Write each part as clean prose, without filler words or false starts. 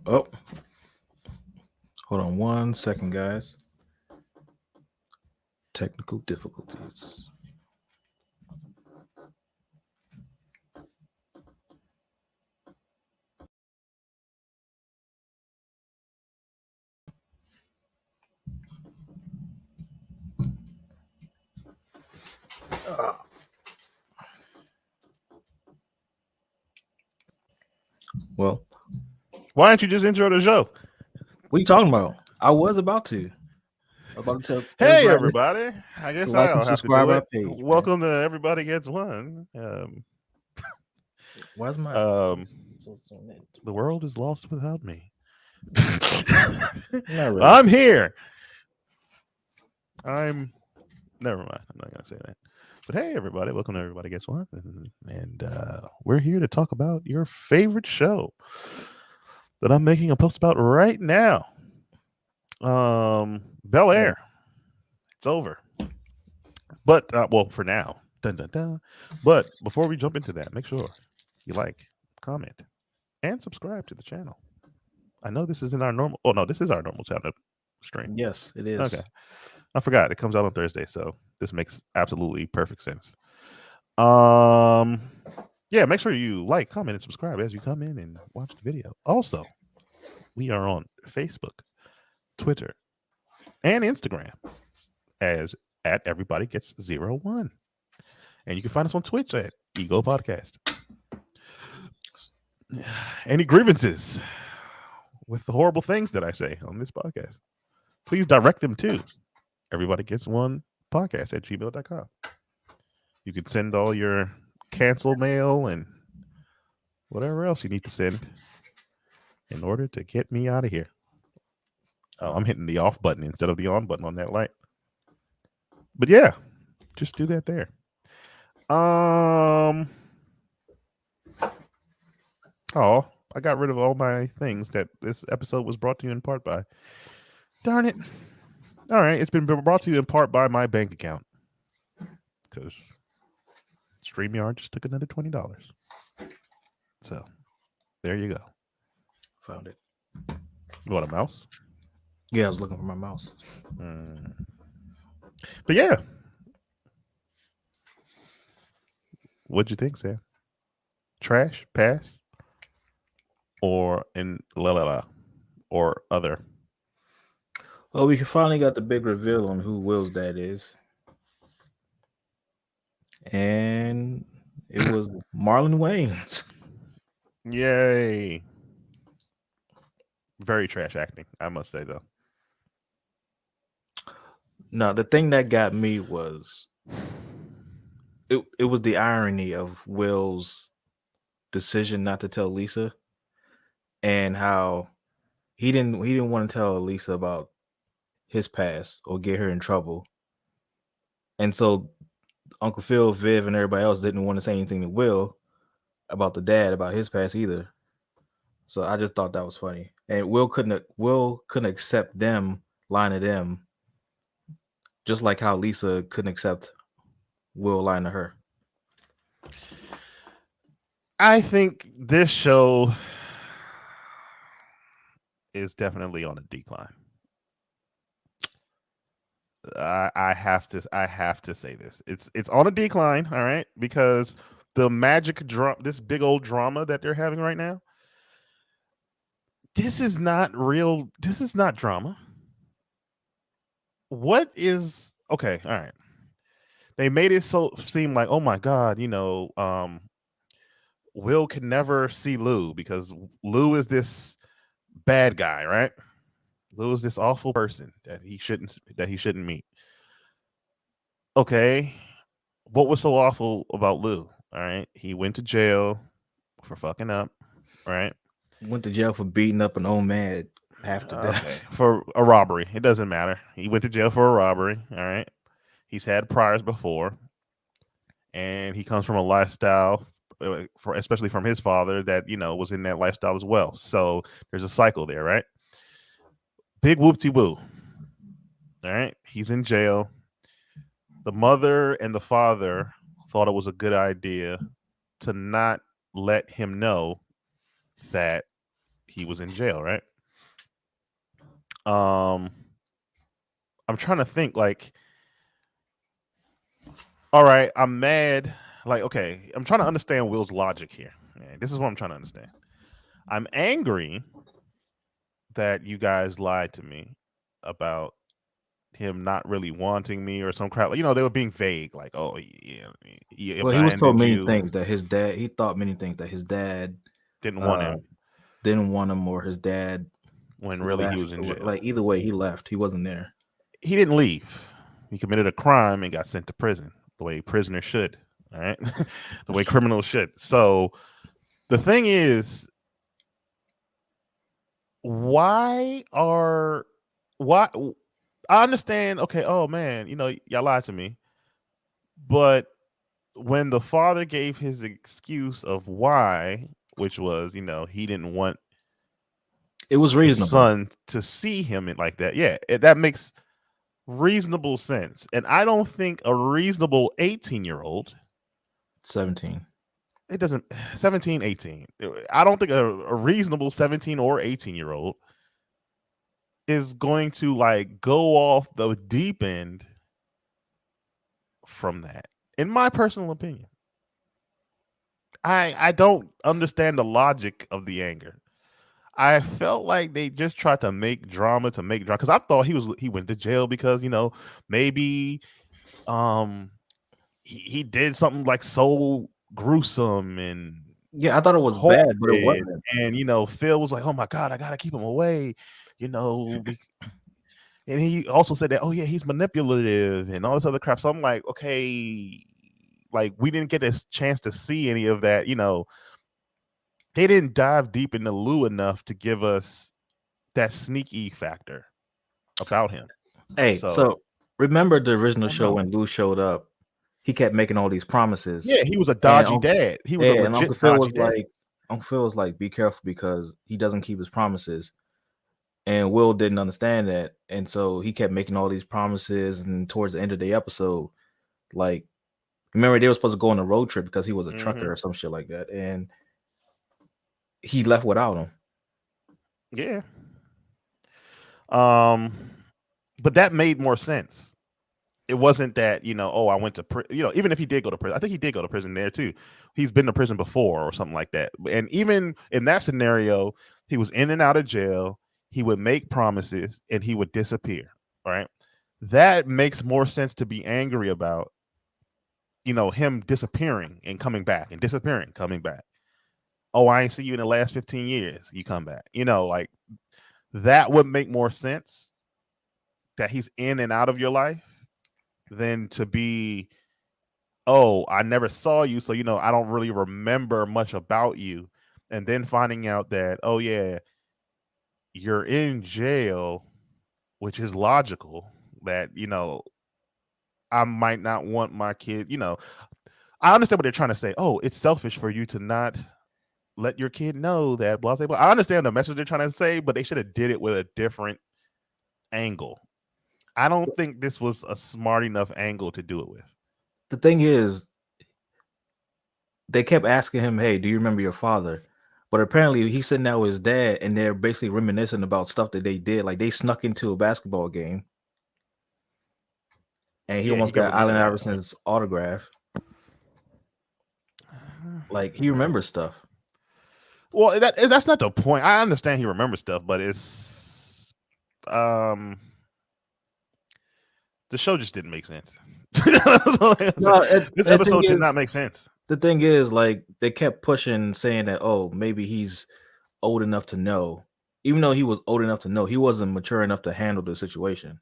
Oh, hold on 1 second, guys. Technical difficulties. Well, Why don't you just intro the show? what are you talking about? I was about to. I was about to tell Hey, everybody everybody. I to guess like and I'll have to subscribe do our it. page, man. Welcome to Everybody Gets One. Why is my Um, so neat? the world is lost without me. Not really. I'm here. Never mind. I'm not going to say that. But hey, everybody. Welcome to Everybody Gets One. And we're here to talk about your favorite show that I'm making a post about right now. Bel-Air. It's over. But, well, for now. Dun, dun, dun. But before we jump into that, make sure you like, comment, and subscribe to the channel. I know this isn't our normal. Oh, no, this is our normal channel stream. Yes, it is. Okay. I forgot. It comes out on Thursday. So this makes absolutely perfect sense. Yeah, make sure you like, comment, and subscribe as you come in and watch the video. Also, we are on Facebook, Twitter, and Instagram as at Everybody Gets 01. And you can find us on Twitch at Ego Podcast. Any grievances with the horrible things that I say on this podcast, please direct them to Everybody Gets One podcast at gmail.com. You can send all your cancel mail and whatever else you need to send in order to get me out of here. Oh, I'm hitting the off button instead of the on button on that light. But yeah, just do that there. Oh, I got rid of all my things that this episode was brought to you in part by. Darn it. All right, it's been brought to you in part by my bank account because StreamYard just took another $20. So there you go. Found it. You want a mouse? Yeah, I was looking for my mouse. But yeah, what'd you think, Sam? Trash, pass, or in la la la, or other? Well, we finally got the big reveal on who Will's dad is. And it was Marlon Wayans. Yay! Very trash acting, I must say though. No, the thing that got me was it was the irony of Will's decision not to tell Lisa, and how he didn't want to tell Lisa about his past or get her in trouble. And so Uncle Phil, Viv, and everybody else didn't want to say anything to Will about the dad, about his past either. So I just thought that was funny. And Will couldn't accept them lying to them, just like how Lisa couldn't accept Will lying to her. I think this show is definitely on a decline. I have to say this. It's on a decline, all right, because the this big old drama that they're having right now. This is not real. This is not drama. What is okay? All right. They made it seem like, oh my god, Will can never see Lou because Lou is this bad guy, right? Lou is this awful person that he shouldn't meet. Okay, what was so awful about Lou? All right, he went to jail for fucking up, right? Went to jail for beating up an old man half to death. Okay, for a robbery. It doesn't matter. He went to jail for a robbery. All right, he's had priors before, and he comes from a lifestyle, especially from his father, that was in that lifestyle as well. So there's a cycle there, right? Big whoopty woo. All right, he's in jail. The mother and the father thought it was a good idea to not let him know that he was in jail, right? Um, I'm trying to think. Like, all right, I'm mad. Like, okay, I'm trying to understand Will's logic here. Okay, this is what I'm trying to understand. I'm angry that you guys lied to me about him not really wanting me or some crap. You know, they were being vague, like, "Oh, yeah, he Well, he was told abandoned many you, things that his dad. He thought many things that his dad didn't want uh him," didn't want him, or his dad when really he left. was in Or jail. like either way, he left. He wasn't there. He didn't leave. He committed a crime and got sent to prison, the way prisoners should. All right, the way criminals should. So the thing is, why are why? I understand. Okay, oh man, you know, y'all lied to me, but when the father gave his excuse of why, which was, you know, he didn't want It was his reasonable. son to see him like that, yeah, that makes reasonable sense. And I don't think a reasonable 18-year-old, 17. it doesn't, 17, 18, I don't think a reasonable 17 or 18-year-old is going to like go off the deep end from that, in my personal opinion. I don't understand the logic of the anger. I felt like they just tried to make drama because I thought he went to jail because, you know, maybe um he did something like so gruesome and Yeah, I thought it was bad, but it horrid, wasn't. and you know, Phil was like, "Oh my god, I gotta keep him away," you know, and he also said that, "Oh yeah, he's manipulative and all this other crap." So I'm like, okay, like we didn't get a chance to see any of that, you know. They didn't dive deep into Lou enough to give us that sneaky factor about him. Hey, So so remember the original I don't show know. when Lou showed up? He kept making all these promises, Yeah, he was a and dodgy dad. He was a And legit dodgy dad. Uncle Phil was like, be careful because he doesn't keep his promises. And Will didn't understand that. And so he kept making all these promises. And towards the end of the episode, like, remember they were supposed to go on a road trip because he was a trucker or some shit like that. And he left without him. Yeah. But that made more sense. It wasn't that, you know, oh, I went to you know, even if he did go to prison, I think he did go to prison there too. He's been to prison before or something like that. And even in that scenario, he was in and out of jail. He would make promises and he would disappear. Right. That makes more sense to be angry about, you know, him disappearing and coming back and disappearing, coming back. Oh, I ain't see you in the last 15 years. You come back. You know, like that would make more sense that he's in and out of your life than to be, oh, I never saw you, so you know, I don't really remember much about you. And then finding out that, oh yeah, you're in jail, which is logical that, you know, I might not want my kid, you know. I understand what they're trying to say. Oh, it's selfish for you to not let your kid know that blah blah blah. I understand the message they're trying to say, but they should have did it with a different angle. I don't think this was a smart enough angle to do it with. The thing is, they kept asking him, hey, do you remember your father? But apparently he's sitting there with his dad and they're basically reminiscing about stuff that they did. Like they snuck into a basketball game and he Yeah, he almost could got Allen remember that. Iverson's autograph. Like he remembers stuff. Well, that's not the point. I understand he remembers stuff, but it's the show just didn't make sense. This episode did not make sense. The thing is, like they kept pushing, saying that, oh, maybe he's old enough to know. Even though he was old enough to know, he wasn't mature enough to handle the situation.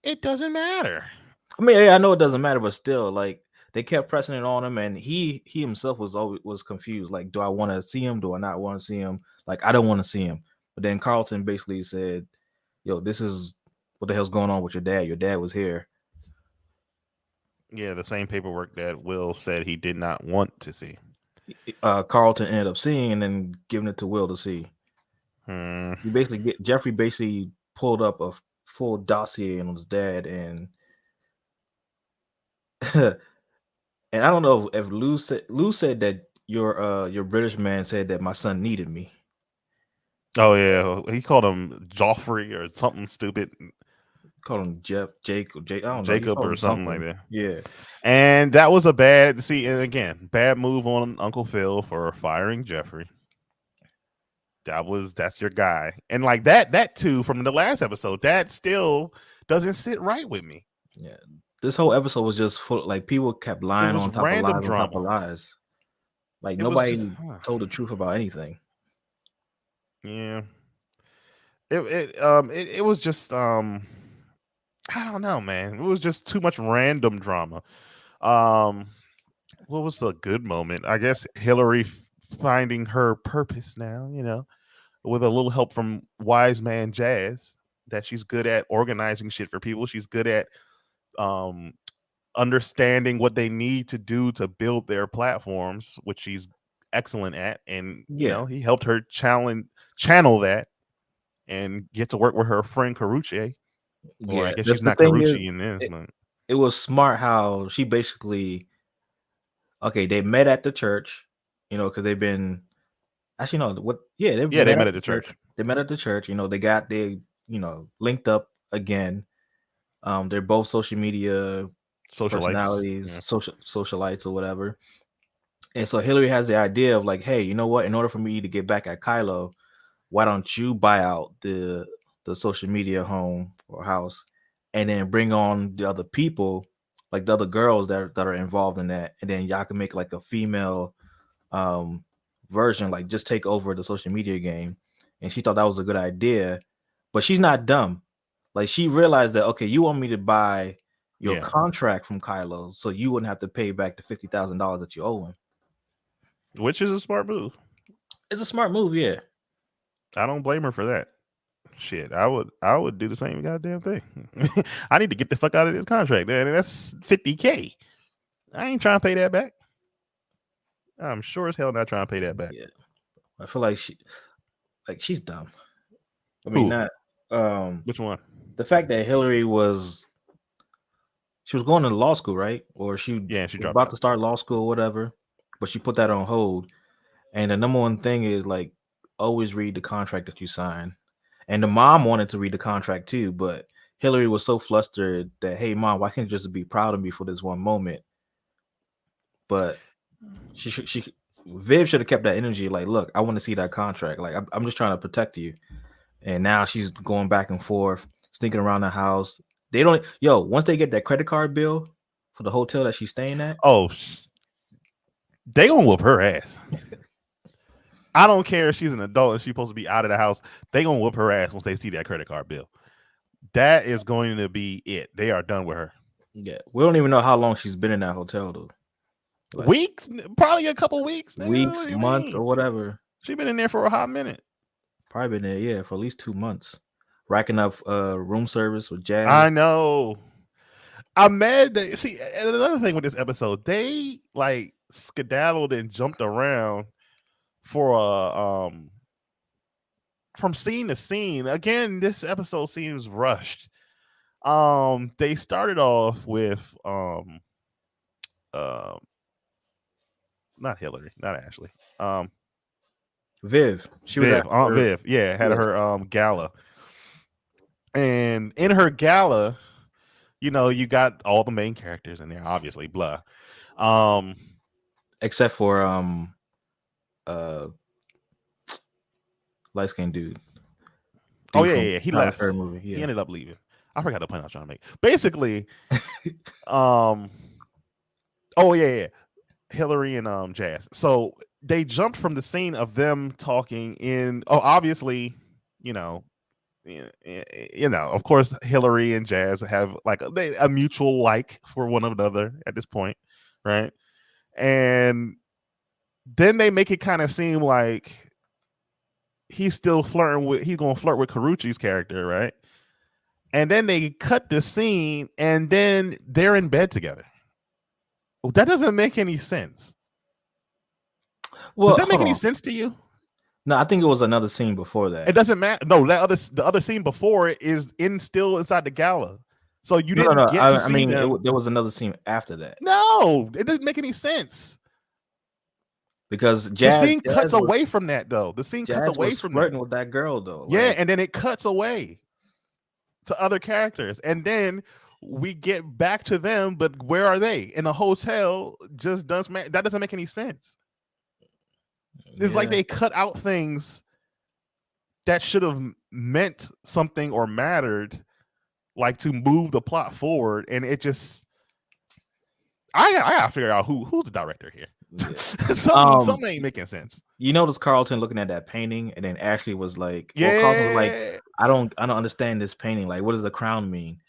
It doesn't matter. I mean, I know it doesn't matter, but still, like they kept pressing it on him, and he himself was confused. Like, do I want to see him? Do I not want to see him? Like, I don't want to see him. But then Carlton basically said, "Yo, this is what the hell's going on with your dad? Your dad was here." Yeah, the same paperwork that Will said he did not want to see. Carlton ended up seeing and then giving it to Will to see. He basically Jeffrey basically pulled up a full dossier on his dad, and and I don't know if Lou said that your British man said that my son needed me. Oh yeah, he called him Joffrey or something stupid, Call him Jake. I don't know. He Jacob called or him something like something. that. Yeah, And that was a bad and again, bad move on Uncle Phil for firing Jeffrey. That's your guy. And like that too from the last episode, that still doesn't sit right with me. yeah. This whole episode was just full. Like people kept It lying was on top of random lies on top drama. of lies. Like It was just nobody told the truth about anything. yeah. It was just I don't know, man. It was just too much random drama. Um what was the good moment? I guess Hilary finding her purpose now, with a little help from wise man Jazz, that she's good at organizing shit for people. She's good at um understanding what they need to do to build their platforms, which she's excellent at. And Yeah, he helped her channel that and get to work with her friend Carucci. Or I yeah. guess The, she's the not thing is, Carucci in this, it, but it was smart how she basically. Okay, they met at the church. Because they've been actually no. What? Yeah, they yeah, they met met at at the the church. church. They met at the church. They linked up again. They're both social media Socialites. personalities, Yeah. socialites or whatever. And so Hillary has the idea of like, hey, you know what? In order for me to get back at Kylo, why don't you buy out the social media home or house, and then bring on the other people, like the other girls that are involved in that, and then y'all can make like a female um version, like just take over the social media game. And she thought that was a good idea, but she's not dumb. Like she realized that okay, you want me to buy your Yeah. contract from Kylo, so you wouldn't have to pay back the $50,000 that you owe him. Which is a smart move. It's a smart move, yeah. I don't blame her for that. Shit, I would do the same goddamn thing. I need to get the fuck out of this contract, man. That's $50K. I ain't trying to pay that back. I'm sure as hell not trying to pay that back. Yeah, I feel like she's dumb. I mean, Who? not Which one? the fact that Hillary she was going to law school, right? Or she Yeah, she was dropped about to out. start law school or whatever, but she put that on hold. And the number one thing is like always read the contract that you sign. And the mom wanted to read the contract too, but Hillary was so flustered that, hey mom, why can't you just be proud of me for this one moment? But she Viv should have kept that energy. Like, look, I want to see that contract. Like, I'm just trying to protect you. And now she's going back and forth, sneaking around the house. They don't. Yo, once they get that credit card bill for the hotel that she's staying at, Oh, they gonna whoop her ass. I don't care if she's an adult and she's supposed to be out of the house. They gonna whoop her ass once they see that credit card bill. That is going to be it. They are done with her. yeah, we don't even know how long she's been in that hotel though. Like Weeks, probably a couple weeks. Nigga, what weeks, do you months, mean? or whatever. She been in there for a hot minute. Probably been there, yeah, for at least 2 months, racking up room service with Jazz. I know. I'm mad that see. And another thing with this episode, they like skedaddled and jumped around for a from scene to scene. Again, this episode seems rushed. They started off with uh, not Hilary, not Ashley. Viv, she was at Aunt her, Viv, yeah, had yeah, her gala. And in her gala, you got all the main characters in there, obviously, blah. except for uh light skinned dude. Oh Dude yeah, from yeah, he Tyler left. Perry movie, He yeah. ended up leaving. I forgot the point I was trying to make. Basically, oh yeah. Hilary and Jazz. So they jumped from the scene of them talking in. Oh, obviously, you know, of course, Hilary and Jazz have like a mutual like for one another at this point, right? And then they make it kind of seem like he's gonna flirt with Carucci's character, right? And then they cut the scene, and then they're in bed together. Well, that doesn't make any sense. Well, Does that make hold any on. sense to you? No, I think it was another scene before that. It doesn't matter. No, the other scene before it is still inside the gala, so you No. didn't get to I see mean, them. there was another scene after that. No, it doesn't make any sense. because The scene cuts away from that though. The scene cuts Jazz away was from that. flirting with that girl though. Yeah, Like, and then it cuts away to other characters, and then we get back to them, but where are they? In a hotel. Just doesn't that doesn't make any sense. It's like yeah, they cut out things that should have meant something or mattered, like to move the plot forward, and it just I gotta figure out who's the director here. yeah. something ain't making sense. You notice Carlton looking at that painting, and then Ashley was like, well, Yeah, Carlton was like, I don't understand this painting. Like, what does the crown mean?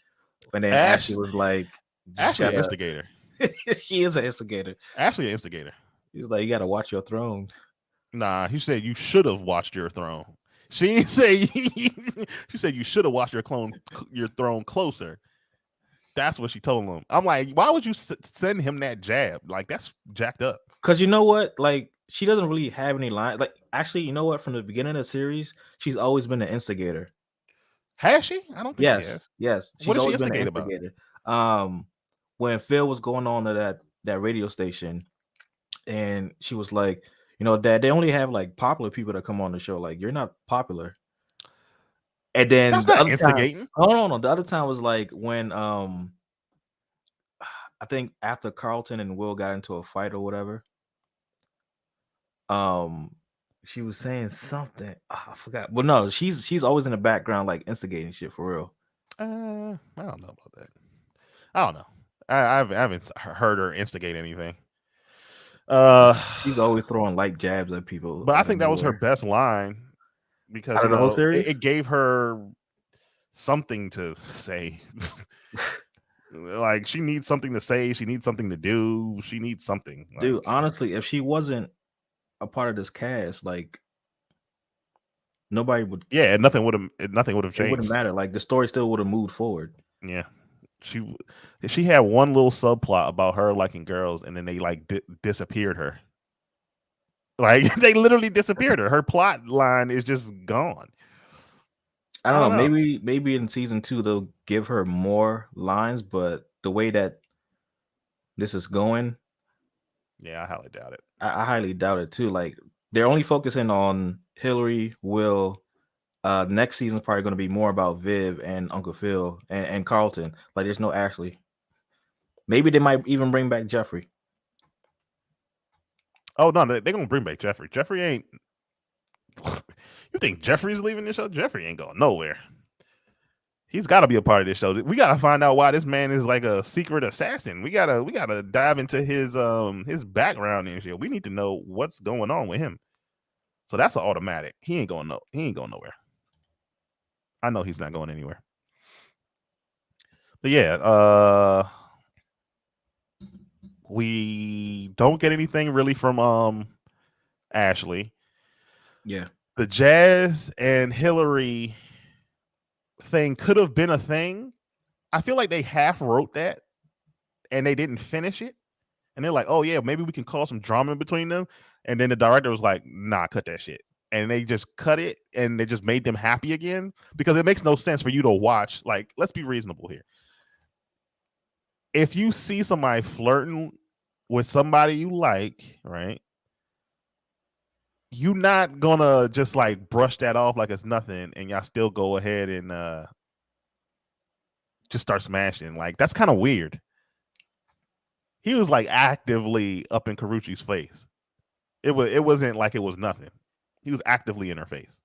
And then Ashley was like, Ashley an instigator. She is an instigator. Ashley an instigator. He's like, you got to watch your throne. Nah, he said you should have watched your throne. She didn't say. She said you should have watched your throne closer. That's what she told him. I'm like, why would you send him that jab? Like, that's jacked up. Because you know what? Like, she doesn't really have any lines. Like, actually, you know what? From the beginning of the series, she's always been an instigator. Has she? I don't think she has. Yes. She's always been an instigator. When Phil was going on to that radio station, and she was like, you know, Dad, they only have like popular people that come on the show. Like, you're not popular. And then that's not instigating. No. The other time was like when I think after Carlton and Will got into a fight or whatever. She was saying something. I forgot. But no, she's always in the background, like instigating shit for real. I don't know about that. I don't know. I haven't heard her instigate anything. She's always throwing light jabs at people. But I think that was her best line because out of the whole series, it gave her something to say. Like, she needs something to say. She needs something to do. She needs something. Dude, honestly, if she wasn't a part of this cast, like nobody would. Yeah, nothing would have changed. It wouldn't matter. Like, the story still would have moved forward. Yeah, she had one little subplot about her liking girls, and then they like disappeared her. Like, they literally disappeared her. Her plot line is just gone. I don't know. Maybe in season 2 they'll give her more lines, but the way that this is going, yeah, I highly doubt it. I highly doubt it too. Like, they're only focusing on Hilary, Will. Next season's probably going to be more about Viv and Uncle Phil and Carlton. Like, there's no Ashley. Maybe they might even bring back Jeffrey. Oh no, they're gonna bring back Jeffrey. Jeffrey ain't. You think Jeffrey's leaving the show? Jeffrey ain't going nowhere. He's got to be a part of this show. We got to find out why this man is like a secret assassin. We gotta dive into his background and shit. We need to know what's going on with him. So that's an automatic. He ain't going nowhere. I know he's not going anywhere. But yeah, we don't get anything really from Ashley. Yeah. The Jazz and Hilary thing could have been a thing. I feel like they half wrote that and they didn't finish it. And they're like, oh yeah, maybe we can cause some drama between them. And then the director was like, nah, cut that shit. And they just cut it and they just made them happy again, because it makes no sense for you to watch. Like, let's be reasonable here. If you see somebody flirting with somebody you like, right? You're not gonna just like brush that off like it's nothing, and y'all still go ahead and just start smashing. Like, that's kind of weird. He was like actively up in Karuchi's face. It wasn't like it was nothing. He was actively in her face.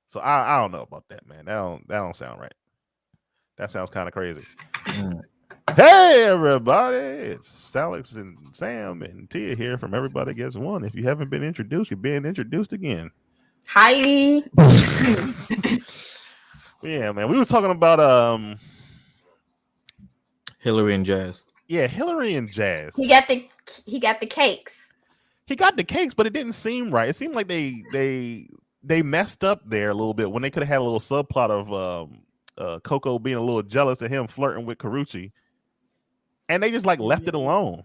So I don't know about that, man. That don't sound right. That sounds kind of crazy. Hey everybody, it's Alex and Sam and Tia here from Everybody Gets One. If you haven't been introduced, you're being introduced again. Hi. Yeah, man. We were talking about Hilary and Jazz. Yeah, Hilary and Jazz. He got the cakes. He got the cakes, but it didn't seem right. It seemed like they messed up there a little bit when they could have had a little subplot of Coco being a little jealous of him flirting with Karuchi. And they just like left it alone.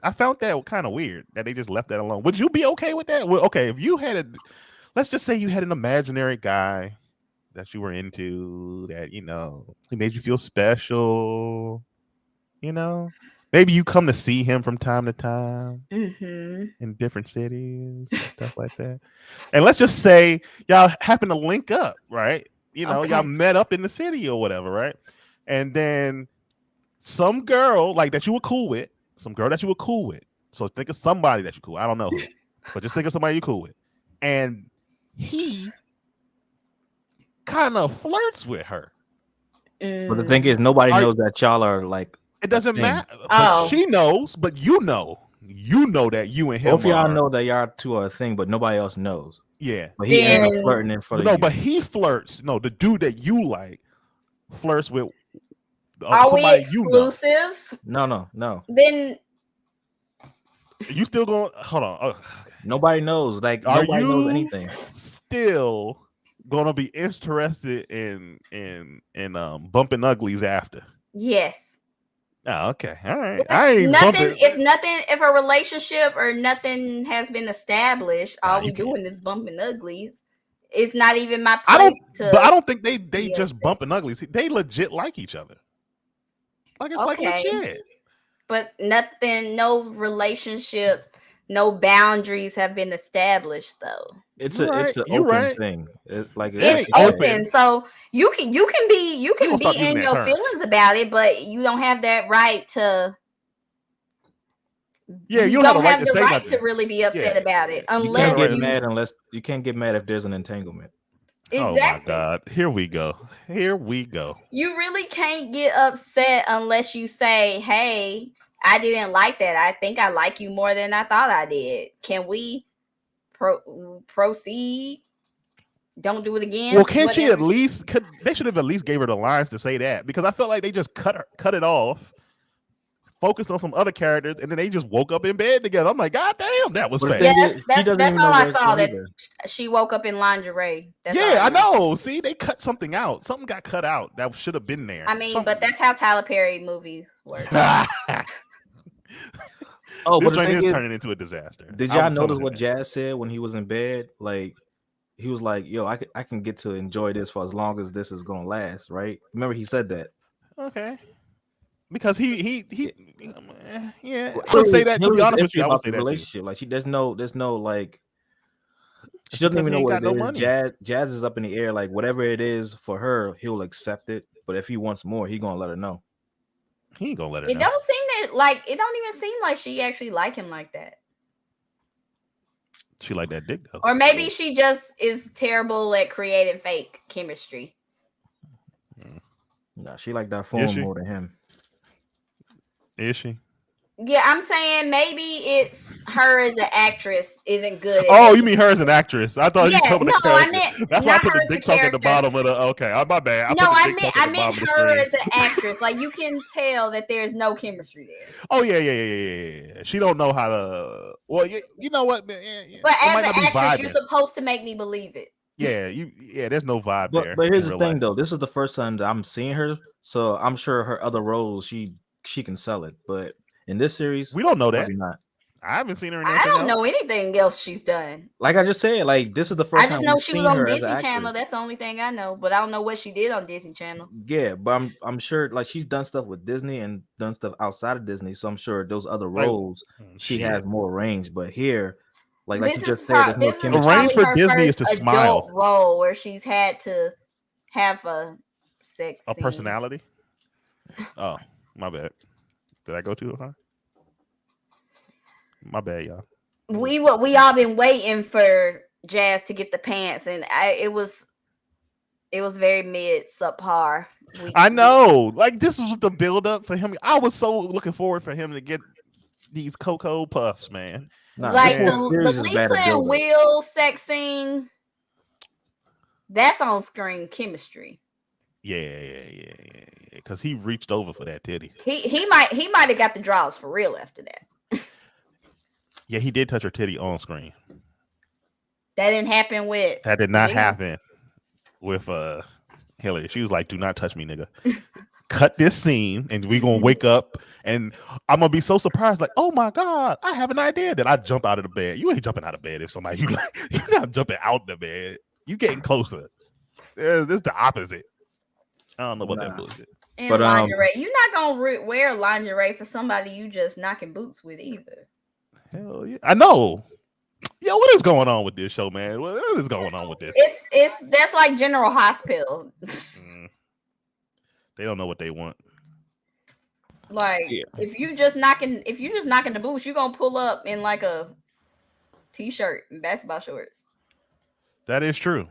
I found that kind of weird that they just left that alone. Would you be okay with that? Well, okay, if you had let's just say you had an imaginary guy that you were into, that, you know, he made you feel special, you know, Maybe you come to see him from time to time Mm-hmm. in different cities and stuff like that. And let's just say y'all happen to link up, right? You know, y'all Okay. met up in the city or whatever, right? And then some girl like that you were cool with, some girl that you were cool with. So think of somebody that you're cool. I don't know who, but just think of somebody you're cool with. And he kind of flirts with her. But the thing is, nobody knows that y'all are like. It doesn't thing. matter. Oh. But she knows, but you know that you and him Both of y'all are. know that y'all two are a thing, but nobody else knows. Yeah. But he ends up Then- flirting in front of No, you. but he flirts. No, the dude that you like flirts with Are we somebody you know. exclusive? No. Then You still going? Hold on. Okay. Nobody knows. Like Are nobody knows you anything. still gonna be interested in bumping uglies after? yes. Oh, okay. All right. I ain't Nothing. bumping. If a relationship or nothing has been established, Nah, all we you can't. doing is bumping uglies. It's not even my place I don't. to. But I don't think they be just upset. bumping uglies. They legit like each other. Like it's like Okay. legit. But nothing, no relationship, no boundaries have been established though. It's You're a right. it's an You're open right. thing. It's ain't open, open. so you can We be gonna stop using in that your term. feelings about it, but you don't have that right to. Yeah, you don't have the right to the say right nothing. to really be upset Yeah. about it You unless can't get right. mad unless you can't get mad if there's an entanglement. exactly. Oh my God! Here we go. Here we go. You really can't get upset unless you say, "Hey, I didn't like that. I think I like you more than I thought I did. Can we proceed? Don't do it again." Well, can't she at Whatever. least? They should have at least gave her the lines to say that, because I felt like they just cut it off, focused on some other characters, and then they just woke up in bed together. I'm like, God damn, that was But the fast. thing Yeah, is, she doesn't that's even all know I there's saw. one That either. she woke up in lingerie. That's all Yeah, I know. See, they cut something out. Something got cut out that should have been there. I mean, but that's how Tyler Perry movies work. Oh, This but the joint thing is is, turning into a disaster. did I y'all was telling notice him what that. Jazz said when he was in bed? Like, he was like, "Yo, I can get to enjoy this for as long as this is gonna last." Right? Remember he said that. Okay. Because he yeah, I Hilary would say that, to be was honest with iffy you. I would about say the that too. relationship. Like, there's no like. It's She doesn't because even he know ain't what got it no is. money. Jazz is up in the air. Like, whatever it is for her, he'll accept it. But if he wants more, he gonna let her know. He ain't gonna let her It know. don't seem that like it don't even seem like she actually like him like that. She like that dick though. Or maybe she just is terrible at creating fake chemistry. Nah, she like that phone she? more than him. Is she? Yeah, I'm saying maybe it's her as an actress isn't good. Oh, you mean her as an actress? I thought you Yeah, talking about the no, I character. meant That's why I not put her the as a dick talk at the character. bottom of the. Okay, my bad. No, put the I dick talk meant at the bottom of the her screen. as an actress. Like you can tell that there's no chemistry there. Oh yeah. She don't know how to. Well, you know what? Man, yeah. But It as might an not be actress, vibing. you're supposed to make me believe it. Yeah, there's no vibe there. But here's in the real thing life. though. This is the first time that I'm seeing her, so I'm sure her other roles she can sell it. But in this series, We don't know that. probably not. I haven't seen her in I anything don't else. know anything else she's done. Like I just said, like this is the first I just time know we've she was seen on her as an Disney actress. Channel. That's the only thing I know. But I don't know what she did on Disney Channel. Yeah, but I'm sure like she's done stuff with Disney and done stuff outside of Disney. So I'm sure those other roles she has more range. But here, like This you just is said, there's no this is The chemistry. range probably for her Disney is first to smile. adult role where she's had to have a sex A scene. personality. Oh, my bad. Did I go too high? My bad, y'all. We all been waiting for Jazz to get the pants, and it was very subpar. I know. Like this was the build up for him. I was so looking forward for him to get these Cocoa Puffs, man. Nah, Like this the whole series is bad Lisa at and build-up. Will sex scene, that's on screen chemistry. Yeah. Because he reached over for that titty. He might have got the draws for real after that. Yeah, he did touch her titty on screen. That didn't happen with. That did not Vivian. happen with Hilary. She was like, "Do not touch me, nigga." Cut this scene, and we gonna wake up, and I'm gonna be so surprised, like, "Oh my god, I have an idea!" That I jump out of the bed. You ain't jumping out of bed if somebody you're not jumping out the bed. You getting closer. This is the opposite. I don't know what that bullshit. And But lingerie. You're not gonna wear lingerie for somebody you just knocking boots with either. Hell yeah. I know. Yo, what is going on with this show, man? What is going on with this? It's that's like General Hospital. They don't know what they want. Like if you just knocking the boots, you're gonna pull up in like a t-shirt and basketball shorts. That is true.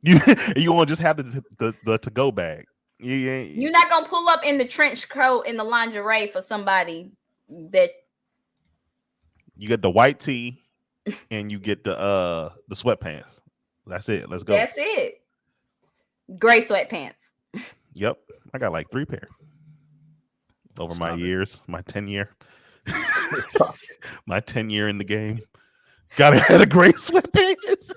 You want to just have the to go bag. You're not gonna pull up in the trench coat and the lingerie for somebody that you get the white tee and you get the sweatpants. That's it. Let's go. That's it. Gray sweatpants. Yep. I got like 3 pair over my years, my 10 year. My 10 year in the game. Gotta have the gray sweatpants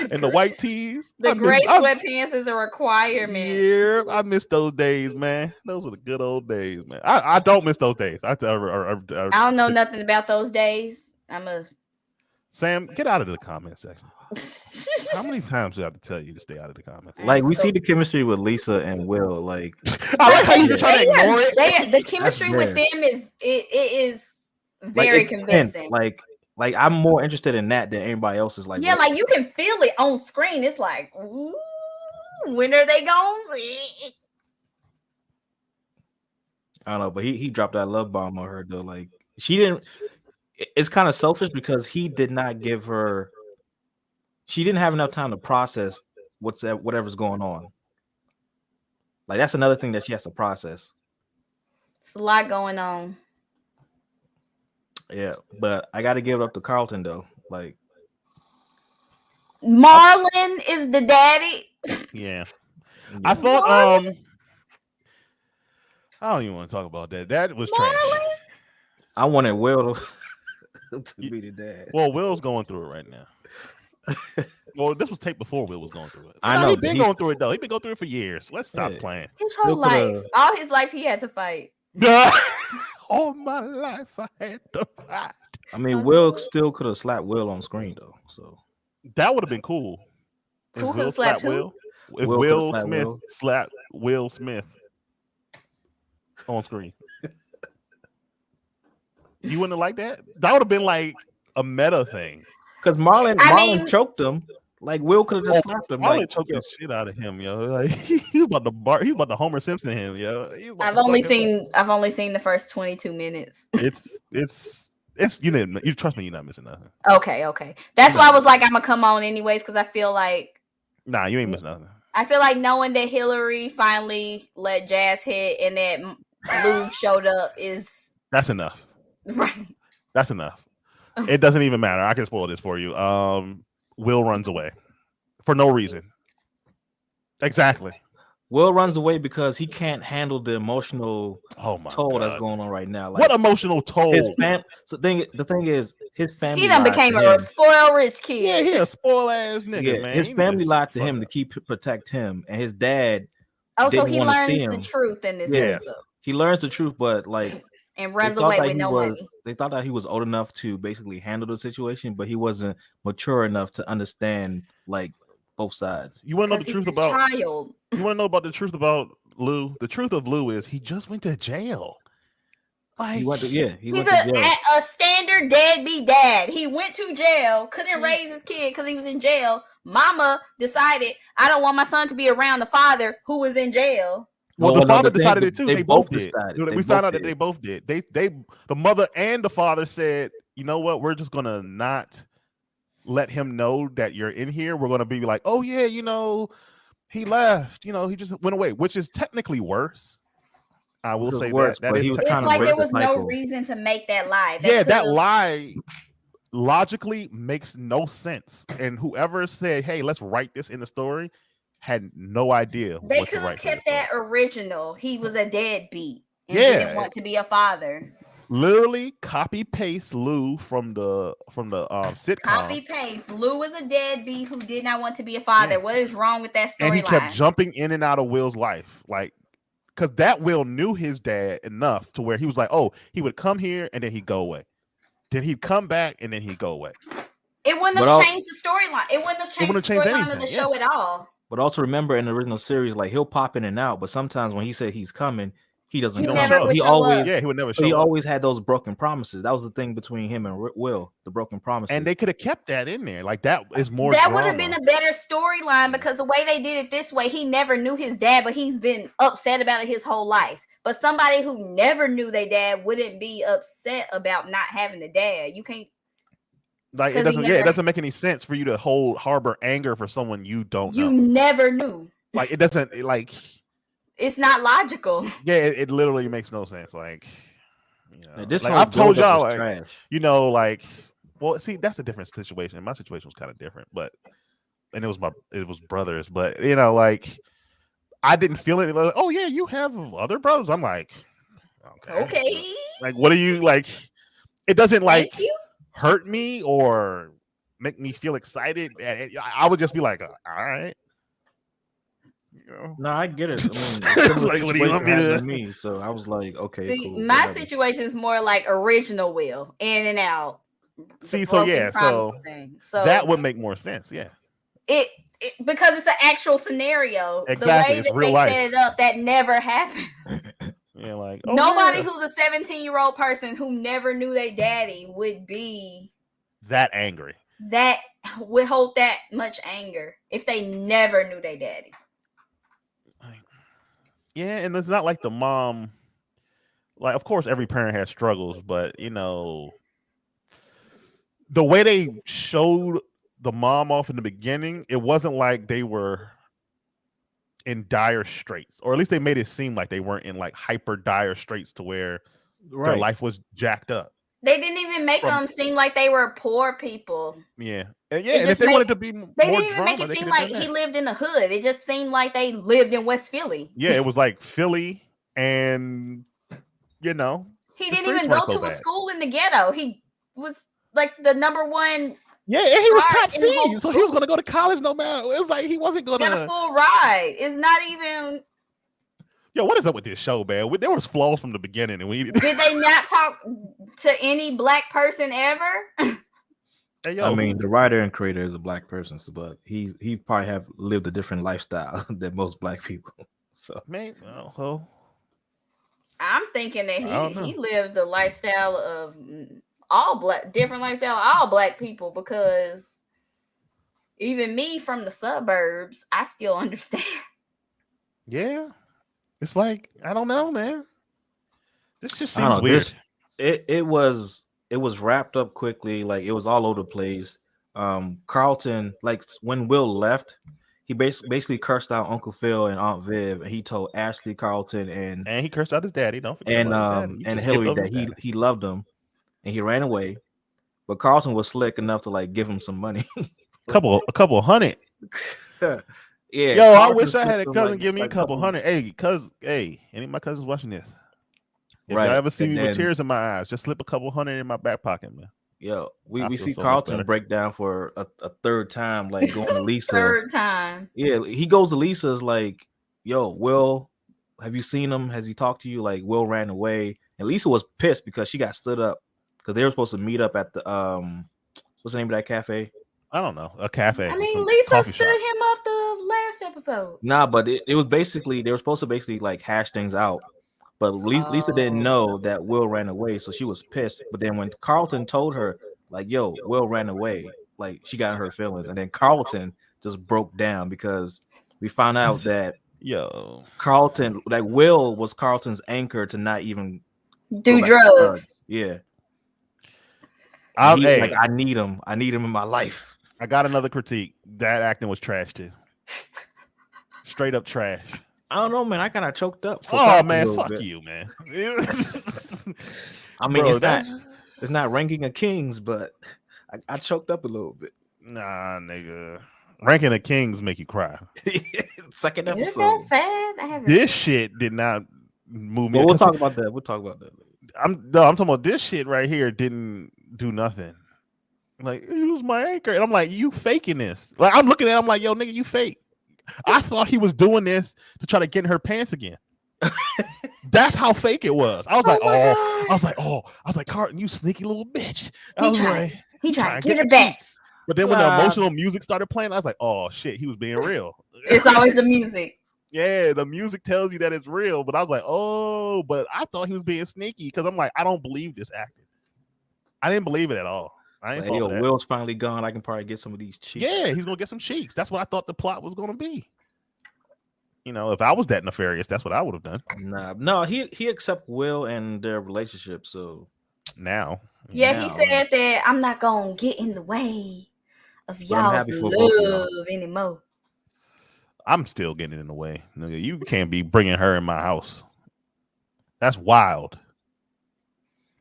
and the white tees. The gray sweatpants is a requirement. Yeah, I miss those days, man. Those were the good old days, man. I don't miss those days. I don't know nothing about those days. Sam, get out of the comment section. How many times do I have to tell you to stay out of the comments? Like we see the chemistry with Lisa and Will. Like I like how you just try to ignore it. The chemistry with them is very convincing. Like I'm more interested in that than anybody else's. Like like you can feel it on screen. It's like, ooh, when are they going? I don't know, but he dropped that love bomb on her though. Like she didn't. It's kind of selfish because he did not give her. She didn't have enough time to process whatever's going on. Like that's another thing that she has to process. It's a lot going on. Yeah, but I got to give it up to Carlton though. Like Marlon is the daddy. Yeah. I thought I don't even want to talk about that. That was trash. I wanted Will to be the dad. Well, Will's going through it right now. Well, this was taped before Will was going through it. I know he's been going through it though. He's been going through it for years. Let's stop playing. His whole life, all his life, he had to fight. All my life, I had to fight. I mean, Will still could have slapped Will on screen though. So that would have been cool. Who could have slapped Will? If Will Smith slapped Will Smith on screen. You wouldn't have liked that? That would have been like a meta thing. Because Marlon choked him. Like Will could have just slapped him. Marlon choked the shit out of him, yo. Like he was about to Homer Simpson him, yo. I've only seen the first 22 minutes. It's you trust me, you're not missing nothing. Okay. That's why I was like, I'm gonna come on anyways, because I feel like nah, you ain't missing nothing. I feel like knowing that Hilary finally let Jazz hit and that Lou showed up that's enough. Right. That's enough. It doesn't even matter. I can spoil this for you. Will runs away for no reason. Exactly. Will runs away because he can't handle the emotional toll that's going on right now. Like, what emotional toll? The thing is, his family. He done became a spoiled rich kid. Yeah, he a spoiled ass nigga, man. His family lied to him to protect him, and his dad. So he learns the truth in this episode. He learns the truth, but like. And runs away with no money. They thought that he was old enough to basically handle the situation, but he wasn't mature enough to understand like both sides. You want to know the truth about child? You want to know about the truth about Lou? The truth of Lou is he just went to jail. Like he went to jail. He's a standard deadbeat dad. He went to jail, couldn't raise his kid because he was in jail. Mama decided, I don't want my son to be around the father who was in jail. Well, the father decided it too. They both did. We found out that they both did. The mother and the father said, you know what? We're just gonna not let him know that you're in here. We're gonna be like, oh yeah, he left. He just went away, which is technically worse. I will say that. It's like there was no reason to make that lie. That lie logically makes no sense. And whoever said, hey, let's write this in the story, had no idea. They could have kept that original. He was a deadbeat and didn't want to be a father. Literally copy paste Lou from the sitcom. Copy paste. Lou was a deadbeat who did not want to be a father. What is wrong with that storyline? And he kept jumping in and out of Will's life, like because that Will knew his dad enough to where he was like, oh, he would come here and then he'd go away. Then he'd come back and then he'd go away. It wouldn't have changed the storyline. It wouldn't have changed the storyline of the show at all. But also remember in the original series, like he'll pop in and out, but sometimes when he said he's coming, he doesn't He don't come. never show. would He show always, up. Yeah, he would never but he show up. always had those broken promises. That was the thing between him and Will, the broken promises. And they could have kept that in there. Like that is more. That drama. would have been a better storyline because the way they did it this way, he never knew his dad, but he's been upset about it his whole life. But somebody who never knew their dad wouldn't be upset about not having a dad. You can't. Like it doesn't. Yeah, it doesn't make any sense for you to harbor anger for someone you don't know. You never knew. Like it doesn't. Like it's not logical. Yeah, it literally makes no sense. Like, this like I've told y'all, like, trash. Like, well, see, that's a different situation. My situation was kind of different, and it was brothers, but like, I didn't feel it. Like, oh yeah, you have other brothers. I'm like, okay. Like, what are you like? It doesn't like hurt me or make me feel excited. I would just be like, all right. No, I get it. I mean, it's like, what do you want me to? Me, so I was like, okay. See, cool, my situation is more like original Will, in and out. See, so that would make more sense. Yeah. It because it's an actual scenario. Exactly. The way that they set it up, that never happens. Yeah, like nobody who's a 17-year-old person who never knew their daddy would be that angry. That would hold that much anger if they never knew their daddy. Yeah, and it's not like the mom. Like, of course, every parent has struggles, but the way they showed the mom off in the beginning, it wasn't like they were in dire straits, or at least they made it seem like they weren't in like hyper dire straits to where their life was jacked up. They didn't even make them seem like they were poor people. Yeah, and if they wanted to be more they didn't even drama, make it seem like he lived in the hood. It just seemed like they lived in West Philly. Yeah, it was like Philly, and he didn't even go to a school in the ghetto. He was like the number one. Yeah, and he was top C, so he was going to go to college no matter. It was like he wasn't going to get a full ride. It's not even. Yo, what is up with this show, man? There was flaws from the beginning, and did they not talk to any black person ever? Hey, yo, I mean, the writer and creator is a black person, but he probably have lived a different lifestyle than most black people. So, man, I'm thinking that he lived the lifestyle of different lifestyle of all black people, because even me from the suburbs, I still understand. Yeah. It's like, I don't know, man. This just seems weird. It was wrapped up quickly. Like, it was all over the place. Carlton, like when Will left, he basically cursed out Uncle Phil and Aunt Viv, and he told Ashley, Carlton, and he cursed out his daddy. Don't forget and Hilary that he loved him, and he ran away. But Carlton was slick enough to like give him some money. a couple hundred. Yeah, yo, I wish I had a cousin give me a couple hundred. Hey, any of my cousins watching this? If y'all ever see me with tears in my eyes, just slip a couple hundred in my back pocket, man. Yo, we see so Carlton break down for a third time, like going to Lisa. Third time. Yeah, he goes to Lisa's like, yo, Will, have you seen him? Has he talked to you? Like, Will ran away. And Lisa was pissed because she got stood up because they were supposed to meet up at the what's the name of that cafe? I don't know, a cafe. I mean, Lisa stood him up the last episode. Nah, but it was basically, they were supposed to basically like hash things out. But Lisa didn't know that Will ran away, so she was pissed. But then when Carlton told her, like, yo, Will ran away, like, she got her feelings. And then Carlton just broke down because we found out that Carlton, like, Will was Carlton's anchor to not even do drugs. Yeah. I need him. I need him in my life. I got another critique. That acting was trash too. Straight up trash. I don't know, man. I kind of choked up. Oh man, fuck you, man. I mean, it's not Ranking of Kings, but I choked up a little bit. Nah, nigga. Ranking of Kings make you cry. Second episode. Isn't that sad? This shit did not move me. Well, we'll talk about that. I'm talking about this shit right here didn't do nothing. Like, he was my anchor. And I'm like, you faking this. Like, I'm looking at him like, yo, nigga, you fake. I thought he was doing this to try to get in her pants again. That's how fake it was. I was I was like, Carlton, you sneaky little bitch. He tried to get her back. But then when the emotional music started playing, I was like, oh shit, he was being real. It's always the music. Yeah, the music tells you that it's real. But I was like, oh, but I thought he was being sneaky because I'm like, I don't believe this acting. I didn't believe it at all. I ain't Yo, that. Will's finally gone. I can probably get some of these cheeks. Yeah, he's gonna get some cheeks. That's what I thought the plot was gonna be. You know, if I was that nefarious, that's what I would have done. No, he accepts Will and their relationship. So now, yeah, he said that I'm not gonna get in the way of y'all's love anymore. I'm still getting in the way, nigga. You can't be bringing her in my house. That's wild.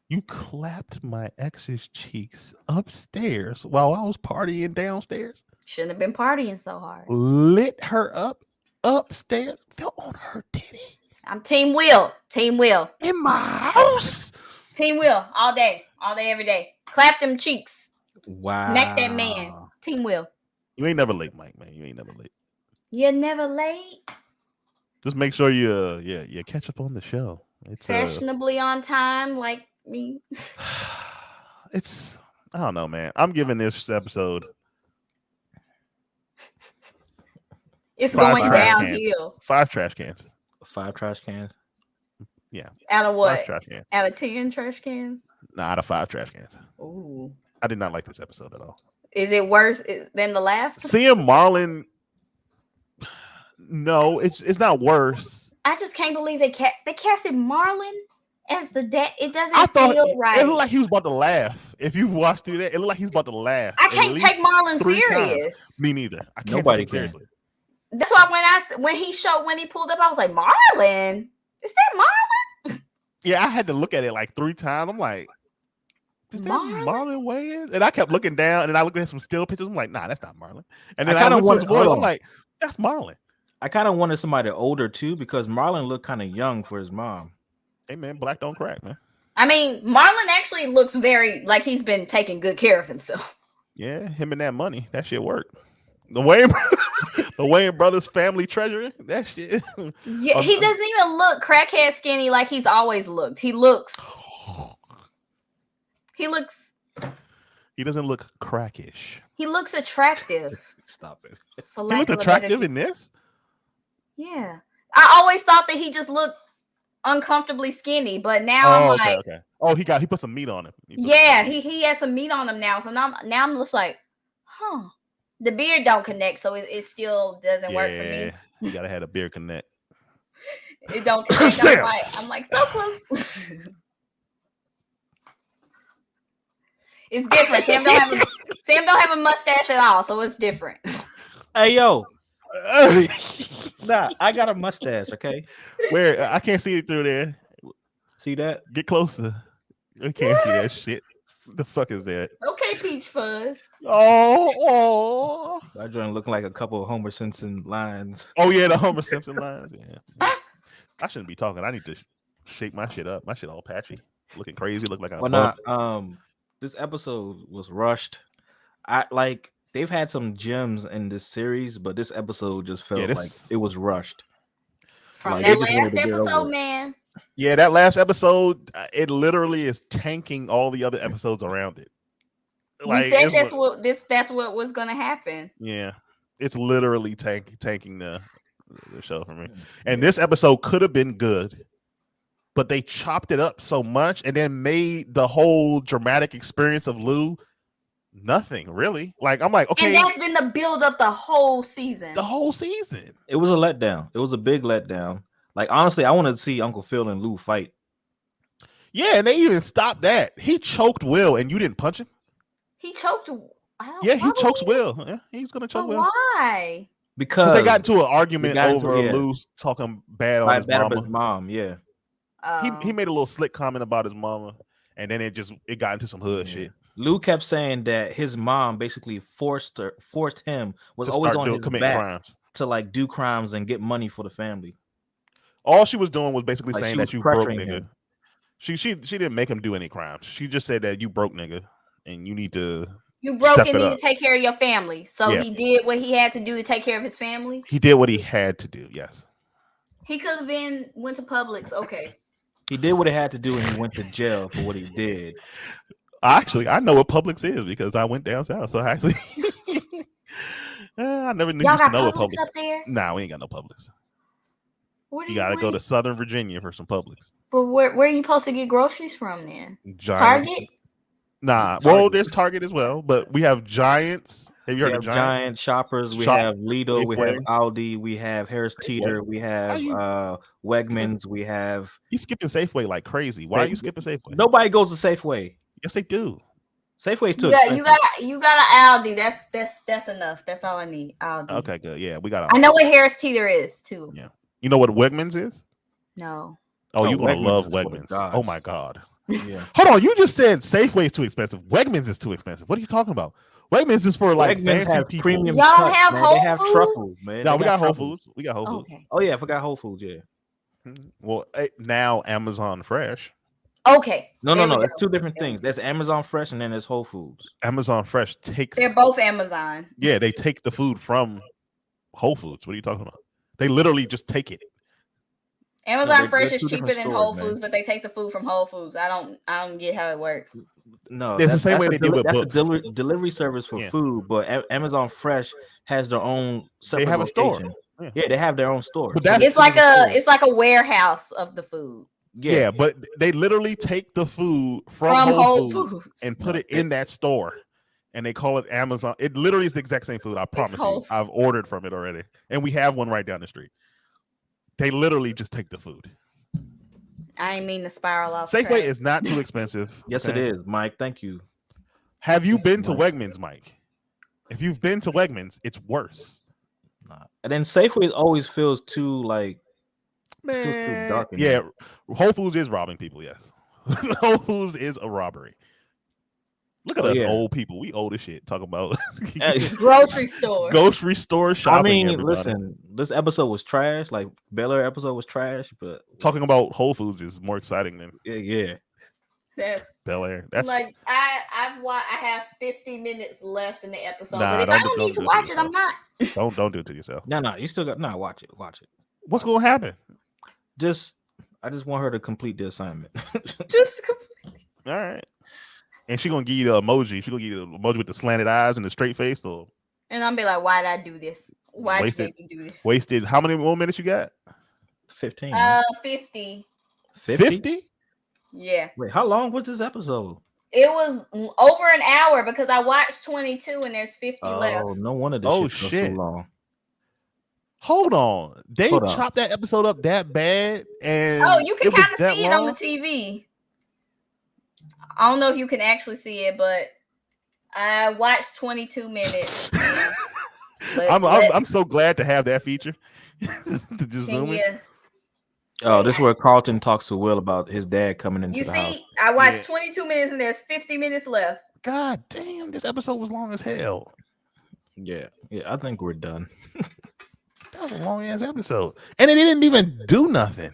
You clapped my ex's cheeks upstairs while I was partying downstairs. Shouldn't have been partying so hard. Lit her up upstairs. Fell on her titty. I'm Team Will. Team Will. In my house. Team Will. All day, every day. Clap them cheeks. Wow. Smack that man. Team Will. You ain't never late, Mike, man. You ain't never late. You're never late. Just make sure you catch up on the show. It's fashionably on time, like me. It's, I don't know, man. I'm giving this episode. It's going downhill. 5 trash cans. 5 trash cans. Yeah. Out of what? 5 trash cans. Out of 10 trash cans? Nah, out of 5 trash cans. Ooh. I did not like this episode at all. Is it worse than the last? Seeing Marlon. No, it's not worse. I just can't believe they casted Marlon as the dad. It doesn't feel right. It looked like he was about to laugh. If you watched through that, it looked like he's about to laugh. I can't take Marlon serious. Times. Me neither. I can't Nobody take him seriously. That's why when he pulled up, I was like, Marlon? Is that Marlon? Yeah, I had to look at it like 3 times. I'm like, is that Marlon Wayans? And I kept looking down, and I looked at some still pictures. I'm like, nah, that's not Marlon. And then I looked at his voice. I'm like, that's Marlon. I kind of wanted somebody older too, because Marlon looked kind of young for his mom. Hey man, black don't crack, man. I mean, Marlon actually looks very like he's been taking good care of himself. Yeah, him and that money, that shit worked. The Wayne brothers family treasure, that shit. Yeah, he doesn't even look crackhead skinny like he's always looked. He doesn't look crackish. He looks attractive. Stop it. He looked attractive in this? Yeah. I always thought that he just looked uncomfortably skinny, but now I'm okay. Oh, he put some meat on him. He has some meat on him now. So now I'm just like, huh. The beard don't connect, so it still doesn't work for me. You gotta have a beard connect. It don't connect. I'm like so close. It's different. Sam don't have a mustache at all, so it's different. Hey yo. Nah, I got a mustache, okay? Where? I can't see it through there. See that? Get closer. I can't see that shit. The fuck is that? Okay, Peach Fuzz. Oh. That joint looking like a couple of Homer Simpson lines. Oh yeah, the Homer Simpson lines. Yeah. I shouldn't be talking. I need to shake my shit up. My shit all patchy, looking crazy. Look like I'm. This episode was rushed. They've had some gems in this series, but this episode just felt like it was rushed. From that last episode, man. Yeah, that last episode, it literally is tanking all the other episodes around it. Like, you said that's what was gonna happen. Yeah, it's literally tanking the show for me. And this episode could have been good, but they chopped it up so much and then made the whole dramatic experience of Lou nothing really. Like I'm like, okay, and that's been the build up the whole season. It was a letdown. It was a big letdown. Like honestly, I wanted to see Uncle Phil and Lou fight. Yeah, and they even stopped that. He choked Will, and you didn't punch him. He choked. He chokes Will. Yeah, he's gonna choke Will. Why? Because they got into an argument over Lou talking bad on his mom. Yeah. He made a little slick comment about his mama, and then it got into some hood shit. Lou kept saying that his mom basically forced him was always on his back crimes. To like do crimes and get money for the family. All she was doing was basically saying that you broke nigga. Him. She didn't make him do any crimes. She just said that you broke nigga and you need to. You broke and need to take care of your family. So he did what he had to do to take care of his family. He did what he had to do. Yes. He could have went to Publix. Okay. He did what he had to do and he went to jail for what he did. Actually, I know what Publix is because I went down south. So actually, I never knew Y'all used to got know a Publix Publix. up there? Nah, we ain't got no Publix. What do You gotta go wait, to Southern Virginia for some Publix. But where are you supposed to get groceries from then? Giants. Target? Nah, Target. well, there's Target as well, but we have Giants. Have you We heard of have Giants? Giant, Shoppers, we Shop- have Lidl, we have Safeway. Aldi, we have Harris Safeway. Teeter, we have you- Wegmans, we have. You skipping Safeway like crazy. Why are you skipping Safeway? Nobody goes to Safeway. Yes, they do. Safeway's too You expensive. got an Aldi. That's enough. That's all I need. Aldi. Okay, good. Yeah, we got. I know what Harris Teeter is too. Yeah. You know what Wegmans is? No. Oh, you're gonna Wegmans love is for the Wegmans. gods. Oh my god. Yeah. Hold on, you just said Safeway is too expensive. Wegmans is too expensive. What are you talking about? Wegmans is for like Wegmans fancy have people. premium Y'all cuts, have man. Whole They have Foods? truffles, man. No, They we got Whole truffles. Foods. We got Whole Foods. Okay. Oh yeah, I forgot Whole Foods. Yeah. Well, now Amazon Fresh. Okay. No. There we It's go. two different things. There's Amazon Fresh and then there's Whole Foods. Amazon Fresh takes. They're both Amazon. Yeah, they take the food from Whole Foods. What are you talking about? They literally just take it. Amazon they're Fresh is two cheaper different than stores, Whole man. Foods, but they take the food from Whole Foods. I don't get how it works. No, It's the same way a they do with that's books. a delivery service for Yeah. food, but Amazon Fresh has their own separate have a store. location. Yeah. Yeah, they have their own store. But that's- It's like a warehouse of the food Yeah, but they literally take the food from Whole Foods and put it in that store, and they call it Amazon. It literally is the exact same food. I promise Whole you. Foods. I've ordered from it already, and we have one right down the street. They literally just take the food. I ain't mean to spiral off. Safeway track. is not too expensive. Yes, okay? it is, Mike. Thank you. Have you been to Wegmans, Mike? If you've been to Wegmans, it's worse. Nah. And then Safeway always feels too like Man, feels too dark in yeah, there. Whole Foods is robbing people. Yes, Whole Foods is a robbery. Look at Oh, us yeah. old people. We old as shit. Talking about Grocery store. grocery store shopping. I mean, everybody. listen, this episode was trash. Like Bel-Air episode was trash, but Talking about Whole Foods is more exciting than yeah. That's Bel-Air. That's like I have 50 minutes left in the episode, Nah, but if don't I do- don't don't need to do it to watch it, I'm yourself. not. don't do it to yourself. No, you still got watch it. What's gonna happen? I just want her to complete the assignment. Just All right. And she gonna give you the emoji. She gonna give you the emoji with the slanted eyes and the straight face. Or and I'm be like, why did I do this? Why did Wasted- you do this? wasted. How many more minutes you got? 15. 50. 50? Yeah. Wait, how long was this episode? It was over an hour because I watched 22 and there's 50 Oh, left. no wonder this Oh, shit was shit. so long. Hold on. They Hold on. chopped that episode up that bad, and Oh, you can it was kind of that see it on the long? TV. I don't know if you can actually see it, but I watched 22 minutes. I'm so glad to have that feature to just zoom in. Oh, this is where Carlton talks to Will about his dad coming into You the see, house. I watched Yeah. 22 minutes and there's 50 minutes left. God damn, this episode was long as hell. Yeah, I think we're done. That was a long ass episode, and it didn't even do nothing.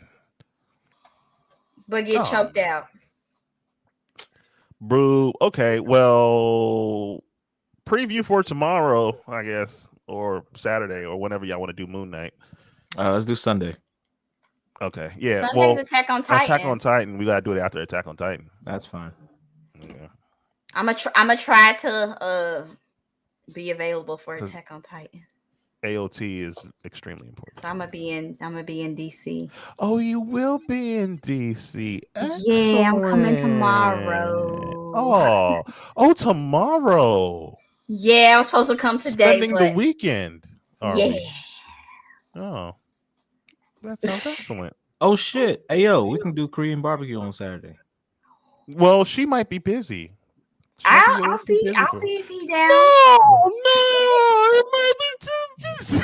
But get Oh, choked out. Bro, okay, well, preview for tomorrow, I guess, or Saturday, or whenever y'all want to do Moon Knight. Let's do Sunday. Okay, yeah. Sunday's Well, Attack on Titan. Attack on Titan, we gotta do it after Attack on Titan. That's fine. Yeah. I'm gonna try to be available for Attack on Titan. AOT is extremely important. So I'm gonna be in DC. Oh, you will be in DC. Yeah, I'm coming Excellent. tomorrow. Oh, tomorrow. Yeah, I was supposed to come today. Spending the but weekend. are yeah. we? Oh, that sounds excellent. Oh shit! Hey yo, we can do Korean barbecue on Saturday. Well, she might be busy. She might be a I'll little too see. busy I'll for- see if he down. No, it might be too busy.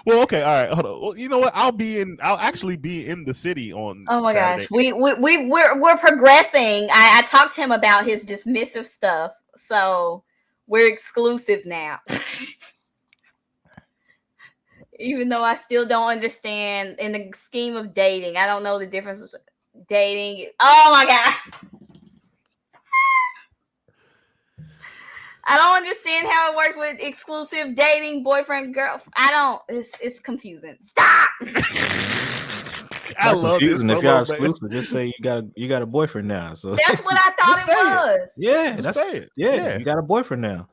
Well, okay, all right, hold on. Well, you know what? I'll actually be in the city on. Oh my Saturday. gosh, we're progressing. I talked to him about his dismissive stuff, so we're exclusive now. Even though I still don't understand in the scheme of dating, I don't know the difference between dating. Oh my god. I don't understand how it works with exclusive dating, boyfriend, girl. I don't. It's confusing. Stop. I love this. Confusing. If solo, y'all man. exclusive, just say you got a boyfriend now. So That's what I thought Just it say it. was. yeah, Just that's say it. yeah, you got a boyfriend now.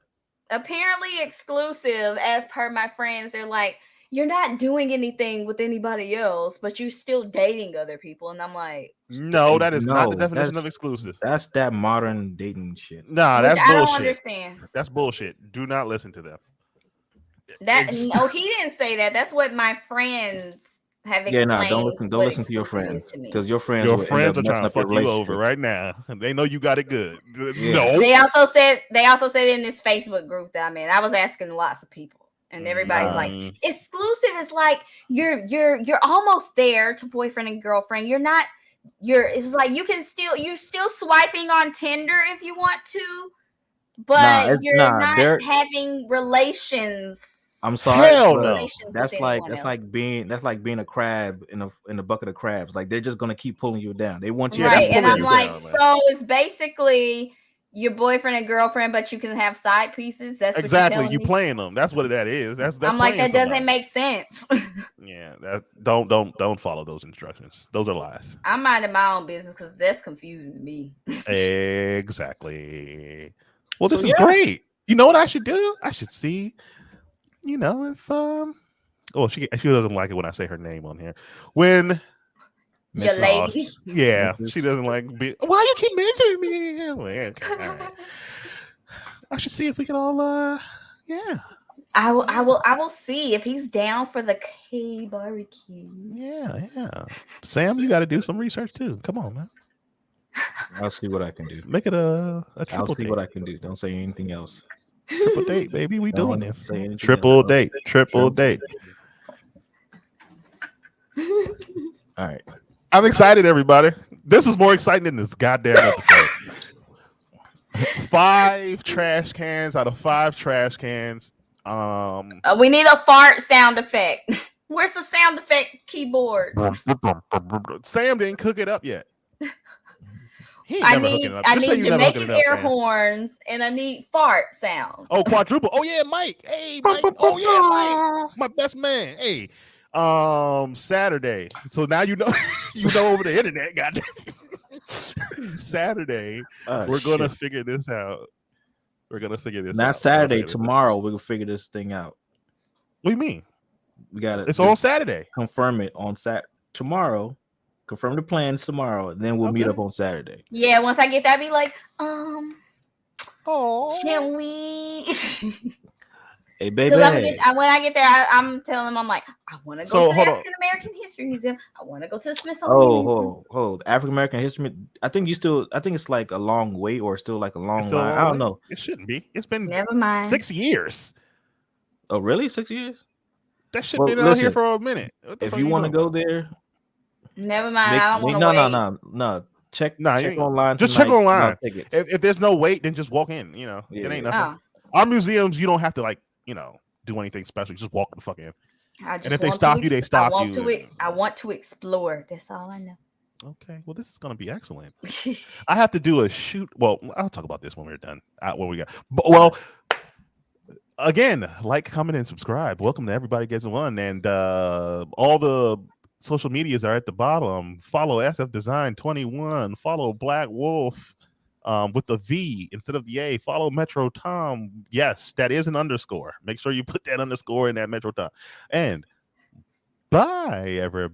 apparently exclusive, as per my friends. They're like, you're not doing anything with anybody else, but you're still dating other people. And I'm like, No, that is not the No, definition of exclusive. That's that modern dating shit. Nah, which that's I don't bullshit. understand. That's bullshit. Do not listen to them. No, he didn't say that. That's what my friends have Yeah, explained. Don't listen to your friends, because your friends will end up are trying messing to up your fuck you over relationship. right now. They know you got it good. Yeah. No. They also said in this Facebook group that I'm in, I was asking lots of people, and everybody's like, exclusive is like you're almost there to boyfriend and girlfriend. It's like you're still swiping on Tinder if you want to, but you're not having relations. I'm sorry. Hell no. That's like being a crab in a bucket of crabs. Like, they're just gonna keep pulling you down. They want you. Right, and I'm like, so it's basically your boyfriend and girlfriend, but you can have side pieces. That's exactly. What you playing them. That's what that is. That's I'm like, that doesn't make sense. Yeah, that don't follow those instructions. Those are lies. I'm minding my own business because that's confusing to me. Exactly. Well, this is great. You know what I should do? I should see. You know, if she doesn't like it when I say her name on here. When your lady, she doesn't like. Why you keep mentioning me? Well, okay, all right. I should see if we can all. I will see if he's down for the K barbecue. Yeah. Sam, you got to do some research too. Come on, man. I'll see what I can do. Make it a triple. I'll see what I can do. Don't say anything else. Triple date, baby. We doing this. Triple date. Triple date. All right. I'm excited, everybody. This is more exciting than this goddamn episode. 5 trash cans out of 5 trash cans. We need a fart sound effect. Where's the sound effect keyboard? Sam didn't cook it up yet. I need Jamaican air horns and I need fart sounds. Oh, quadruple. Oh yeah, Mike. Hey, Mike. Oh yeah, Mike. My best man. Hey, Saturday. So now you know over the internet. Goddamn. Saturday. We're gonna figure this out. Not Saturday. Tomorrow we're gonna figure this thing out. What do you mean? We got it. It's on Saturday. Confirm it on tomorrow. Confirm the plans tomorrow, and then we'll meet up on Saturday. Yeah, once I get that, I'll be like, can we? Hey, baby. When I get there, I'm telling him, I'm like, I want to go to the African American History Museum. I want to go to the Smithsonian. Hold. African American History. I think it's like a long wait, or still like a long line. I don't know. It shouldn't be. It's been never mind 6 years. Oh, really? 6 years? That shit been out here for a minute. If you want to go there. Never mind. I don't want to wait. No. Check online. Just check online. If there's no wait, then just walk in. It ain't nothing. Our museums, you don't have to do anything special. You just walk the fuck in. And if they stop you, they stop you. I want to explore. That's all I know. Okay. Well, this is gonna be excellent. I have to do a shoot. Well, I'll talk about this when we're done. Again, like, comment, and subscribe. Welcome to Everybody Gets One, and all the social medias are at the bottom. Follow SF Design 21. Follow Black Wolf with the V instead of the A. Follow Metro Tom. Yes, that is an underscore. Make sure you put that underscore in that Metro Tom. And bye, everybody.